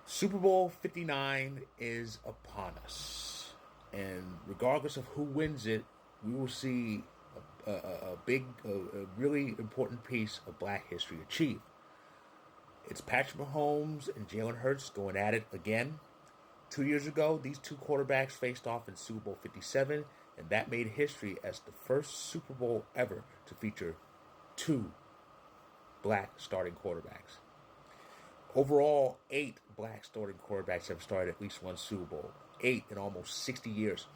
Super Bowl 59 is upon us. And regardless of who wins it, we will see a really important piece of black history achieved. It's Patrick Mahomes and Jalen Hurts going at it again. 2 years ago, these two quarterbacks faced off in Super Bowl 57, and that made history as the first Super Bowl ever to feature two black starting quarterbacks. Overall, 8 black starting quarterbacks have started at least one Super Bowl. 8 in almost 60 years.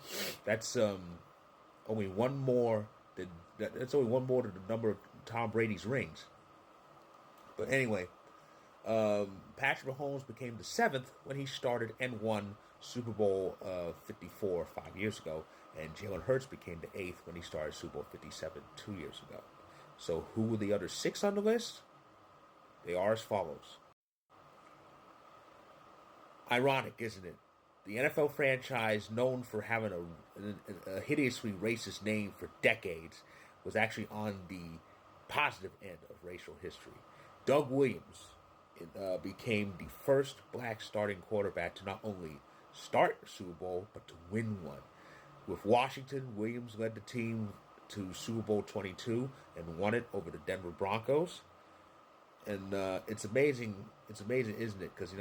That's only one more that's only one more than the number of Tom Brady's rings. But anyway, Patrick Mahomes became the 7th when he started and won Super Bowl 54 5 years ago, and Jalen Hurts became the 8th when he started Super Bowl 57 2 years ago. So who were the other 6 on the list? They are as follows. Ironic, isn't it? The NFL franchise, known for having a hideously racist name for decades, was actually on the positive end of racial history. Doug Williams became the first black starting quarterback to not only start the Super Bowl, but to win one. With Washington, Williams led the team to Super Bowl 22 and won it over the Denver Broncos. And it's amazing. It's amazing, isn't it? Because,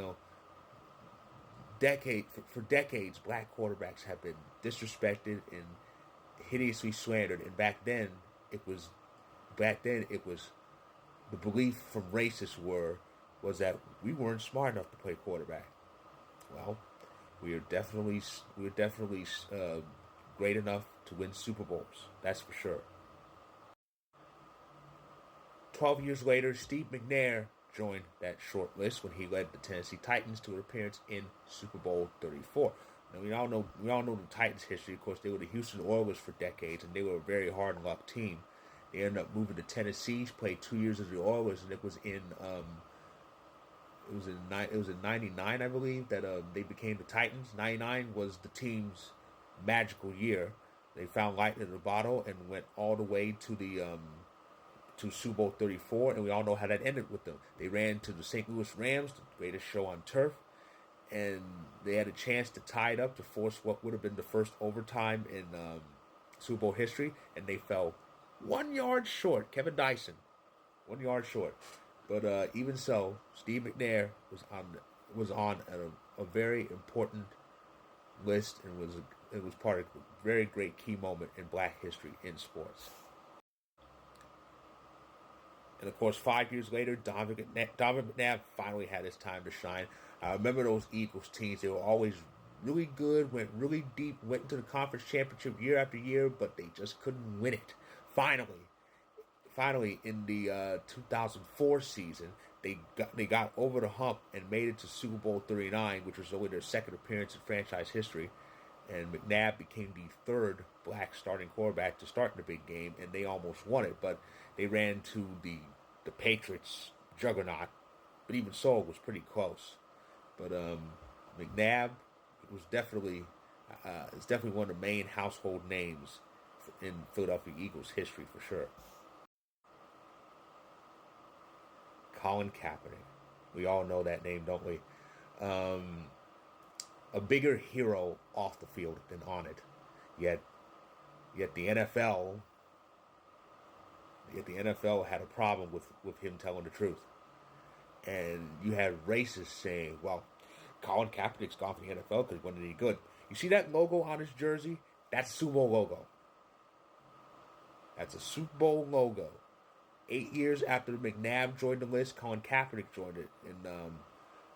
for decades, black quarterbacks have been disrespected and hideously slandered. And back then, it was the belief from racists was that we weren't smart enough to play quarterback. Well, we're definitely great enough to win Super Bowls. That's for sure. 12 years later, Steve McNair joined that short list when he led the Tennessee Titans to an appearance in Super Bowl 34. Now we all know the Titans' history. Of course, they were the Houston Oilers for decades, and they were a very hard luck team. They ended up moving to Tennessee, played 2 years as the Oilers, and it was in '99, I believe, that they became the Titans. '99 was the team's magical year. They found lightning in the bottle and went all the way to Super Bowl 34, and we all know how that ended with them. They ran to the St. Louis Rams, the greatest show on turf, and they had a chance to tie it up to force what would have been the first overtime in Super Bowl history, and they fell 1 yard short. Kevin Dyson, 1 yard short. But even so, Steve McNair was on a very important list and was part of a very great key moment in black history in sports. And of course, 5 years later, Donovan McNabb finally had his time to shine. I remember those Eagles teams. They were always really good, went really deep, went into the conference championship year after year, but they just couldn't win it. Finally, in the 2004 season, they got over the hump and made it to Super Bowl 39, which was only their second appearance in franchise history. And McNabb became the third black starting quarterback to start in the big game, and they almost won it. But they ran to the Patriots juggernaut. But even so, it was pretty close. But McNabb was definitely is definitely one of the main household names in Philadelphia Eagles history for sure. Colin Kaepernick. We all know that name, don't we? A bigger hero off the field than on it. Yet the NFL had a problem with him telling the truth. And you had racists saying, well, Colin Kaepernick's gone from the NFL because he wasn't any good. You see that logo on his jersey? That's a Super Bowl logo. That's a Super Bowl logo. 8 years after McNabb joined the list, Colin Kaepernick joined it. And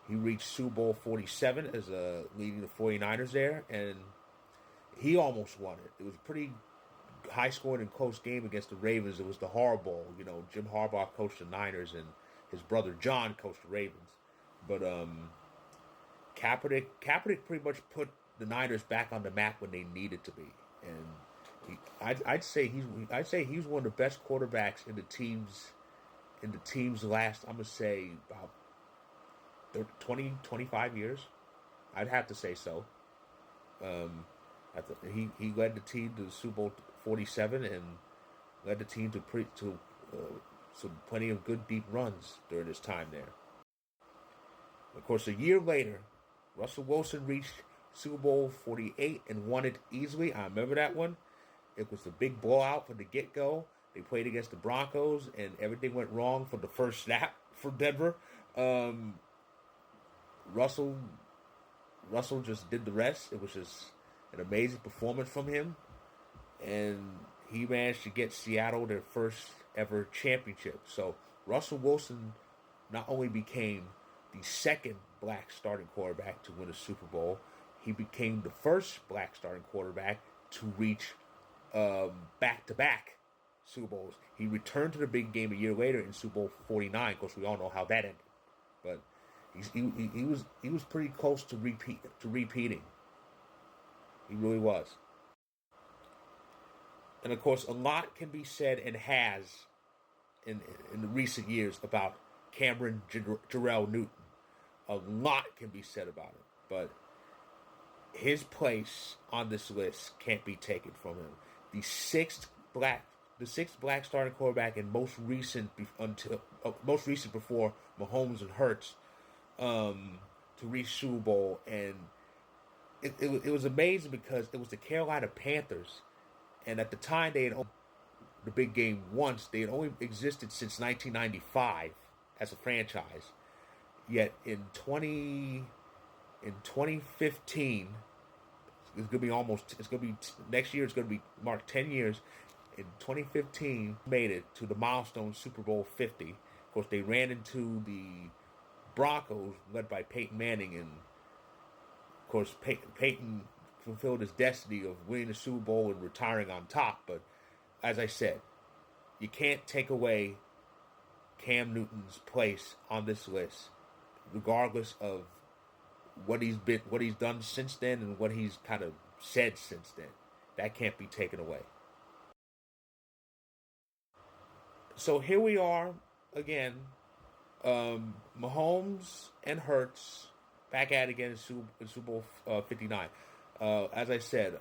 he reached Super Bowl 47 as leading the 49ers there. And he almost won it. It was a pretty high-scoring and close game against the Ravens. It was the Horror Bowl. Jim Harbaugh coached the Niners, and his brother John coached the Ravens. But Kaepernick pretty much put the Niners back on the map when they needed to be. And I'd say he's one of the best quarterbacks in the team's last, I'm gonna say, about 20, 25 years. I'd have to say so. He led the team to the Super Bowl 47 and led the team to some plenty of good deep runs during his time there. Of course, a year later, Russell Wilson reached Super Bowl 48 and won it easily. I remember that one. It was a big blowout from the get-go. They played against the Broncos, and everything went wrong for the first snap for Denver. Um, Russell Russell just did the rest. It was just an amazing performance from him, and he managed to get Seattle their first ever championship. So Russell Wilson not only became the second black starting quarterback to win a Super Bowl, he became the first black starting quarterback to reach back-to-back Super Bowls. He returned to the big game a year later in Super Bowl 49. Of course, we all know how that ended, but he was pretty close to repeating. He really was. And of course, a lot can be said and has in the recent years about Cameron Jarrell Newton. A lot can be said about it, but his place on this list can't be taken from him. The sixth black starting quarterback and most recent before Mahomes and Hurts to reach Super Bowl, and it was amazing because it was the Carolina Panthers, and at the time they had owned the big game once. They had only existed since 1995 as a franchise. Yet in 2015, next year. It's gonna be marked 10 years. In 2015, made it to the milestone Super Bowl 50. Of course, they ran into the Broncos, led by Peyton Manning, and of course, Peyton fulfilled his destiny of winning the Super Bowl and retiring on top. But as I said, you can't take away Cam Newton's place on this list, regardless of what he's done since then, and what he's kind of said since then. That can't be taken away. So here we are again. Mahomes and Hurts back at it again in Super Bowl 59. As I said,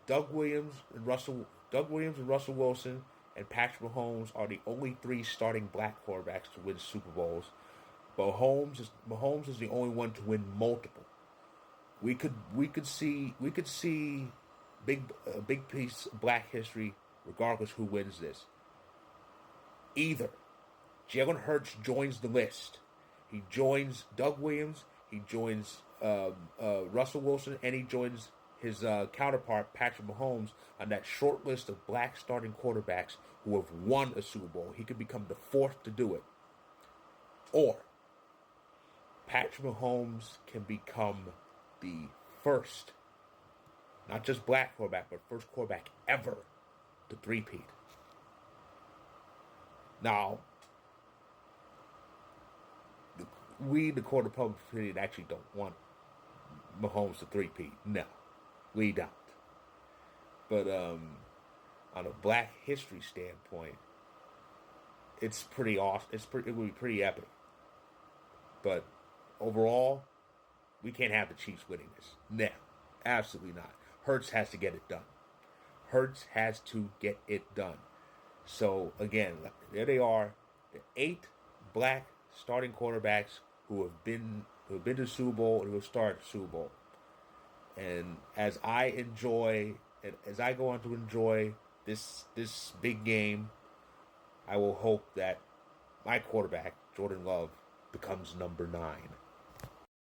Doug Williams and Russell Wilson and Patrick Mahomes are the only three starting black quarterbacks to win Super Bowls. But Mahomes is the only one to win multiple. We could see a big piece of black history regardless who wins this. Either Jalen Hurts joins the list. He joins Doug Williams, he joins Russell Wilson, and he joins his counterpart, Patrick Mahomes, on that short list of black starting quarterbacks who have won a Super Bowl. He could become the fourth to do it. Or Patrick Mahomes can become the first, not just black quarterback, but first quarterback ever to three-peat. Now, the court of public opinion, actually don't want Mahomes to three-peat. No, we don't. But on a black history standpoint, it's pretty awesome. It would be pretty epic. But overall, we can't have the Chiefs winning this. No, absolutely not. Hurts has to get it done. Hurts has to get it done. So again, there they are, the 8 black starting quarterbacks who have been to the Super Bowl and who have started the Super Bowl. And as I go on to enjoy this big game, I will hope that my quarterback, Jordan Love, becomes number 9.